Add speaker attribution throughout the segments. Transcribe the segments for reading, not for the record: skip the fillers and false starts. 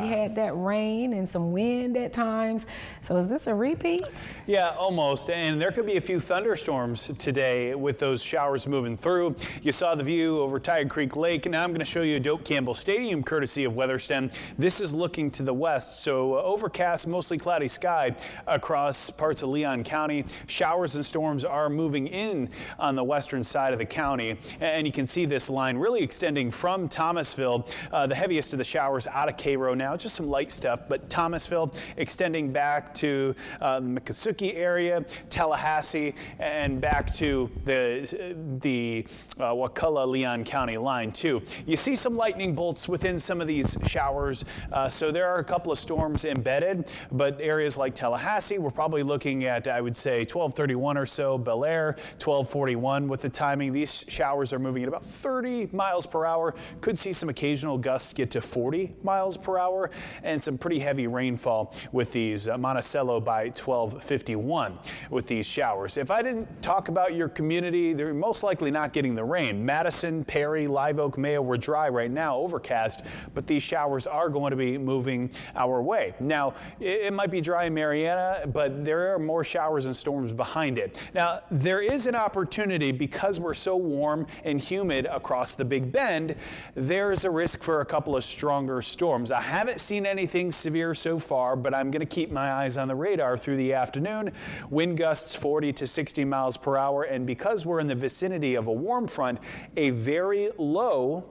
Speaker 1: We had that rain and some wind at times. So is this a repeat?
Speaker 2: Yeah, almost. And there could be a few thunderstorms today with those showers moving through. You saw the view over Tiger Creek Lake. Now I'm going to show you Doak Campbell Stadium courtesy of WeatherStem. This is looking to the west. So overcast, mostly cloudy sky across parts of Leon County. Showers and storms are moving in on the western side of the county. And you can see this line really extending from Thomasville. The heaviest of the showers out of Cairo now. Just some light stuff, but Thomasville extending back to the Miccosukee area, Tallahassee, and back to the Wakulla Leon County line too. You see some lightning bolts within some of these showers, so there are a couple of storms embedded, but areas like Tallahassee, we're probably looking at, I would say, 1231 or so, Bel Air, 1241 with the timing. These showers are moving at about 30 miles per hour. Could see some occasional gusts get to 40 miles per hour. And some pretty heavy rainfall with these. Monticello by 1251 with these showers. If I didn't talk about your community, they're most likely not getting the rain. Madison, Perry, Live Oak, Mayo, we're dry right now, overcast, but these showers are going to be moving our way. Now, it might be dry in Marietta, but there are more showers and storms behind it. Now, there is an opportunity because we're so warm and humid across the Big Bend, there's a risk for a couple of stronger storms. I haven't seen anything severe so far, but I'm going to keep my eyes on the radar through the afternoon. Wind gusts 40 to 60 miles per hour, and because we're in the vicinity of a warm front, a very low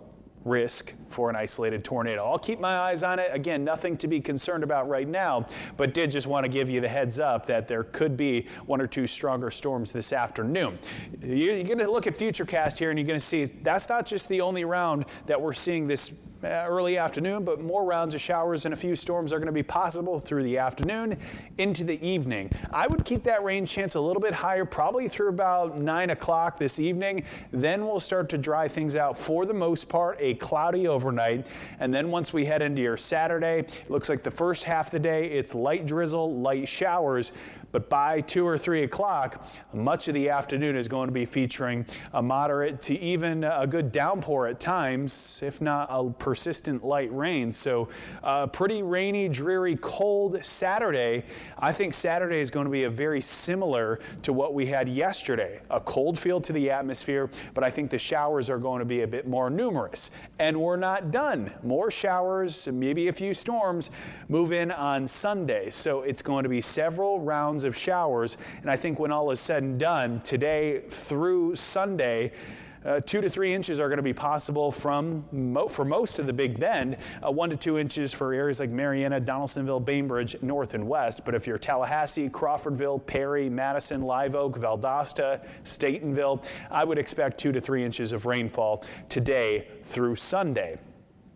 Speaker 2: risk for an isolated tornado. I'll keep my eyes on it. Again, nothing to be concerned about right now, but did just want to give you the heads up that there could be one or two stronger storms this afternoon. You're going to look at Futurecast here and you're going to see that's not just the only round that we're seeing this early afternoon, but more rounds of showers and a few storms are going to be possible through the afternoon into the evening. I would keep that rain chance a little bit higher, probably through about 9 o'clock this evening. Then we'll start to dry things out for the most part, a cloudy overnight. And then once we head into your Saturday, it looks like the first half of the day, it's light drizzle, light showers. But by 2 or 3 o'clock, much of the afternoon is going to be featuring a moderate to even a good downpour at times, if not a persistent light rain. So pretty rainy, dreary, cold Saturday. I think Saturday is going to be a very similar to what we had yesterday. A cold feel to the atmosphere, but I think the showers are going to be a bit more numerous. And we're not done. More showers, maybe a few storms, move in on Sunday. So it's going to be several rounds of showers, and I think when all is said and done, today through Sunday, 2 to 3 inches are going to be possible for most of the Big Bend, 1 to 2 inches for areas like Marietta, Donaldsonville, Bainbridge, north and west. But if you're Tallahassee, Crawfordville, Perry, Madison, Live Oak, Valdosta, Statenville, I would expect 2 to 3 inches of rainfall today through Sunday.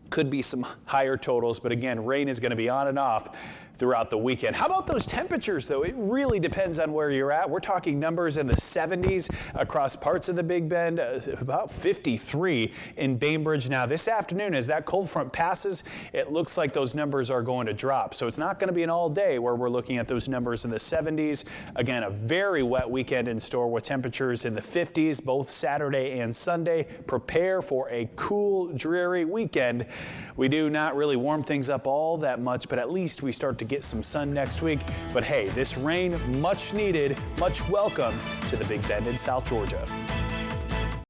Speaker 2: Could be some higher totals, but again, rain is going to be on and off throughout the weekend. How about those temperatures, though? It really depends on where you're at. We're talking numbers in the 70s across parts of the Big Bend, about 53 in Bainbridge. Now, this afternoon, as that cold front passes, it looks like those numbers are going to drop. So it's not going to be an all day where we're looking at those numbers in the 70s. Again, a very wet weekend in store with temperatures in the 50s, both Saturday and Sunday. Prepare for a cool, dreary weekend. We do not really warm things up all that much, but at least we start to get some sun next week. But hey, this rain, much needed, much welcome to the Big Bend in South Georgia.